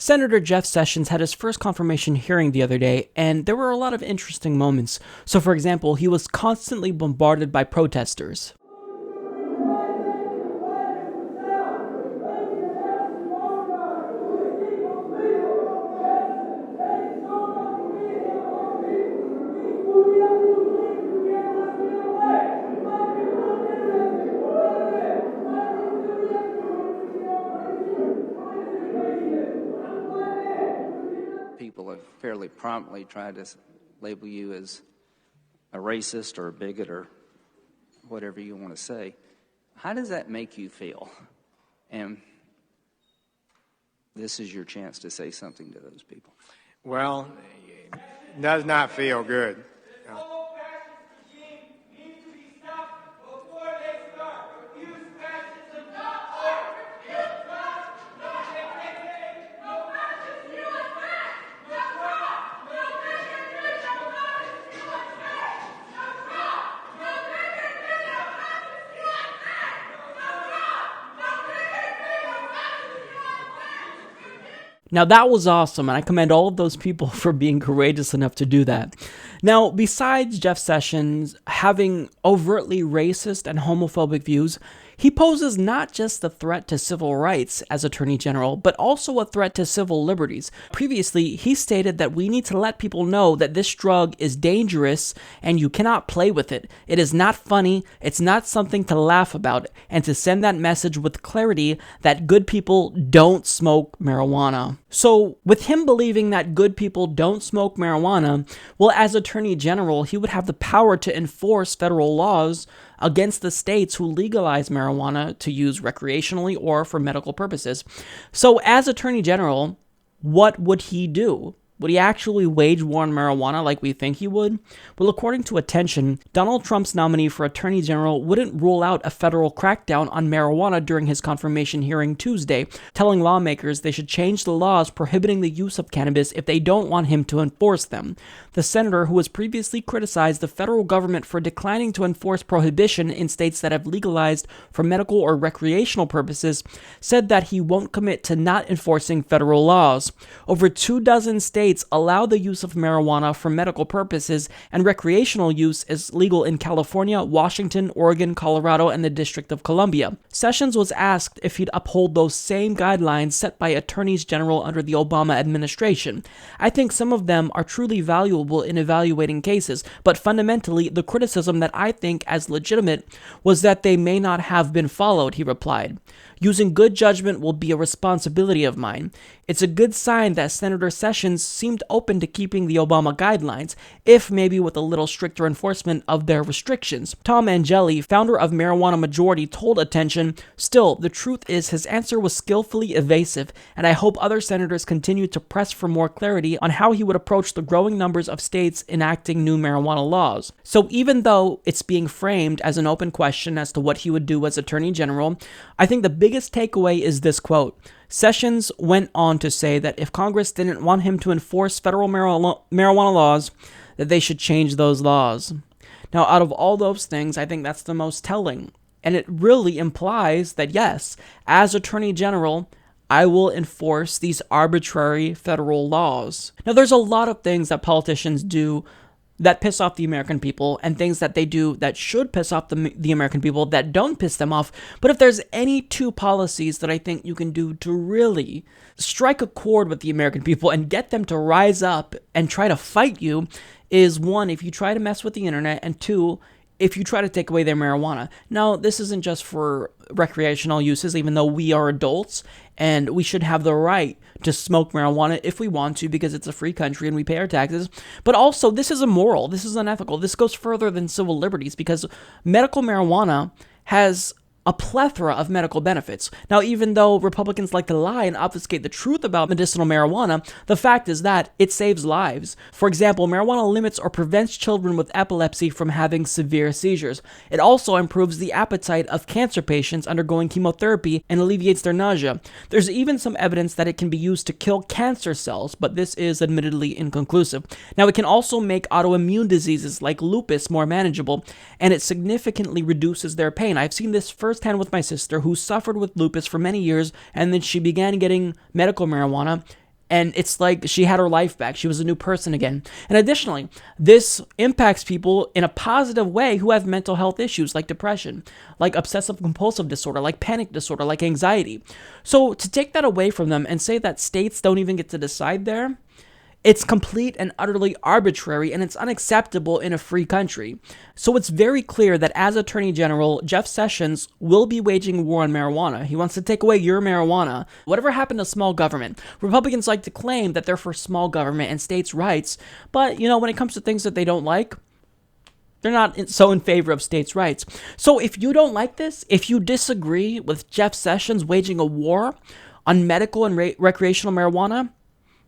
Senator Jeff Sessions had his first confirmation hearing the other day, and there were a lot of interesting moments. So, for example, he was constantly bombarded by protesters. People have fairly promptly tried to label you as a racist or a bigot or whatever you want to say. How does that make you feel? And this is your chance to say something to those people. Well, it does not feel good. Now that was awesome, and I commend all of those people for being courageous enough to do that. Now, besides Jeff Sessions having overtly racist and homophobic views, he poses not just a threat to civil rights as Attorney General, but also a threat to civil liberties. Previously, he stated that we need to let people know that this drug is dangerous and you cannot play with it. It is not funny, it's not something to laugh about, and to send that message with clarity that good people don't smoke marijuana. So, with him believing that good people don't smoke marijuana, well, as Attorney General, he would have the power to enforce federal laws against the states who legalize marijuana to use recreationally or for medical purposes. So, as Attorney General, what would he do? Would he actually wage war on marijuana like we think he would? Well, according to Attention, Donald Trump's nominee for Attorney General wouldn't rule out a federal crackdown on marijuana during his confirmation hearing Tuesday, telling lawmakers they should change the laws prohibiting the use of cannabis if they don't want him to enforce them. The senator, who has previously criticized the federal government for declining to enforce prohibition in states that have legalized for medical or recreational purposes, said that he won't commit to not enforcing federal laws. Over 24 states allow the use of marijuana for medical purposes, and recreational use is legal in California, Washington, Oregon, Colorado, and the District of Columbia. Sessions was asked if he'd uphold those same guidelines set by attorneys general under the Obama administration. I think some of them are truly valuable in evaluating cases, but fundamentally, the criticism that I think as legitimate was that they may not have been followed, he replied. Using good judgment will be a responsibility of mine. It's a good sign that Senator Sessions seemed open to keeping the Obama guidelines, if maybe with a little stricter enforcement of their restrictions. Tom Angeli, founder of Marijuana Majority, told Attention, "Still, the truth is his answer was skillfully evasive, and I hope other senators continue to press for more clarity on how he would approach the growing numbers of states enacting new marijuana laws." So even though it's being framed as an open question as to what he would do as Attorney General, I think the biggest takeaway is this quote. Sessions went on to say that if Congress didn't want him to enforce federal marijuana laws, that they should change those laws. Now, out of all those things, I think that's the most telling. And it really implies that, yes, as Attorney General, I will enforce these arbitrary federal laws. Now, there's a lot of things that politicians do that piss off the American people, and things that they do that should piss off the American people that don't piss them off. But if there's any two policies that I think you can do to really strike a chord with the American people and get them to rise up and try to fight you, is one, if you try to mess with the internet, and two, if you try to take away their marijuana. Now, this isn't just for recreational uses, even though we are adults and we should have the right to smoke marijuana if we want to, because it's a free country and we pay our taxes. But also, this is immoral. This is unethical. This goes further than civil liberties, because medical marijuana has a plethora of medical benefits. Now, even though Republicans like to lie and obfuscate the truth about medicinal marijuana, the fact is that it saves lives. For example, marijuana limits or prevents children with epilepsy from having severe seizures. It also improves the appetite of cancer patients undergoing chemotherapy and alleviates their nausea. There's even some evidence that it can be used to kill cancer cells, but this is admittedly inconclusive. Now, it can also make autoimmune diseases like lupus more manageable, and it significantly reduces their pain. I've seen this firsthand with my sister, who suffered with lupus for many years, and then she began getting medical marijuana, And it's like she had her life back. She was a new person again. And additionally, this impacts people in a positive way who have mental health issues like depression, like obsessive compulsive disorder, like panic disorder, like anxiety. So to take that away from them and say that states don't even get to decide there, it's complete and utterly arbitrary, and it's unacceptable in a free country. So it's very clear that as Attorney General, Jeff Sessions will be waging war on marijuana. He wants to take away your marijuana. Whatever happened to small government? Republicans like to claim that they're for small government and states' rights, but, when it comes to things that they don't like, they're not so in favor of states' rights. So if you don't like this, if you disagree with Jeff Sessions waging a war on medical and recreational marijuana,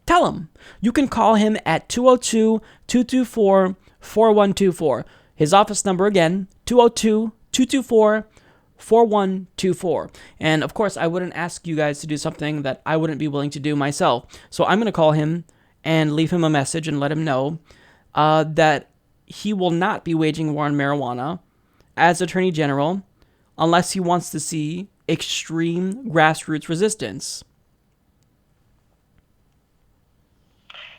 tell him. You can call him at 202-224-4124. His office number again, 202-224-4124. And of course, I wouldn't ask you guys to do something that I wouldn't be willing to do myself. So I'm going to call him and leave him a message and let him know that he will not be waging war on marijuana as Attorney General unless he wants to see extreme grassroots resistance.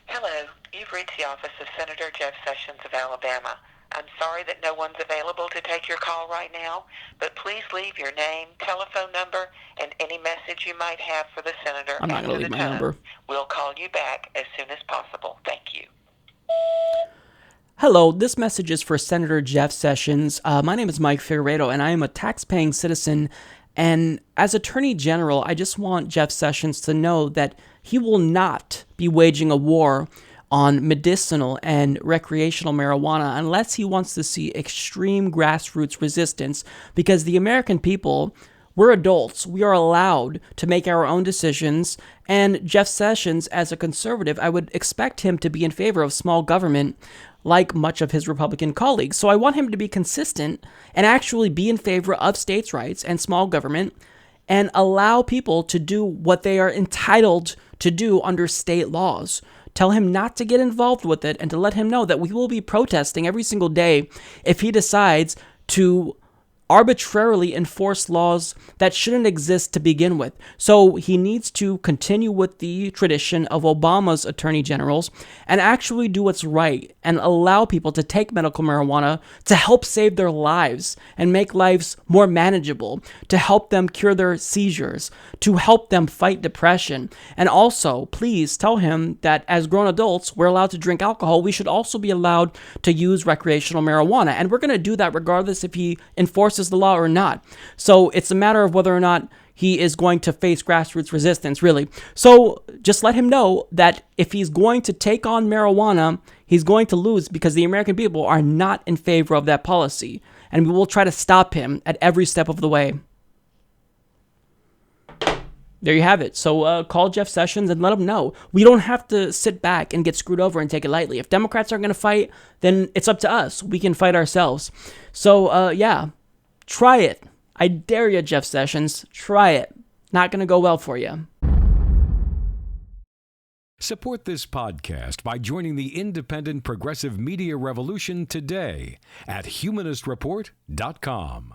Hello, you've reached the office of Senator Jeff Sessions of Alabama. I'm sorry that no one's available to take your call right now, but please leave your name, telephone number, and any message you might have for the senator I'm not going to leave my number. We'll call you back as soon as possible. Thank you. Hello, this message is for Senator Jeff Sessions. My name is Mike Figueredo, and I am a tax-paying citizen. And as Attorney General, I just want Jeff Sessions to know that he will not be waging a war on medicinal and recreational marijuana unless he wants to see extreme grassroots resistance, because the American people, we're adults. We are allowed to make our own decisions, and Jeff Sessions, as a conservative, I would expect him to be in favor of small government like much of his Republican colleagues. So I want him to be consistent and actually be in favor of states' rights and small government and allow people to do what they are entitled to do under state laws. Tell him not to get involved with it and to let him know that we will be protesting every single day if he decides to arbitrarily enforce laws that shouldn't exist to begin with. So he needs to continue with the tradition of Obama's attorney generals and actually do what's right and allow people to take medical marijuana to help save their lives and make lives more manageable, to help them cure their seizures, to help them fight depression. And also, please tell him that as grown adults, we're allowed to drink alcohol. We should also be allowed to use recreational marijuana. And we're going to do that regardless if he enforces the law or not. So it's a matter of whether or not he is going to face grassroots resistance, really. So just let him know that if he's going to take on marijuana, he's going to lose because the American people are not in favor of that policy. And we will try to stop him at every step of the way. There you have it. So call Jeff Sessions and let him know. We don't have to sit back and get screwed over and take it lightly. If Democrats aren't going to fight, then it's up to us. We can fight ourselves. So, yeah. Try it. I dare you, Jeff Sessions. Try it. Not going to go well for you. Support this podcast by joining the independent progressive media revolution today at humanistreport.com.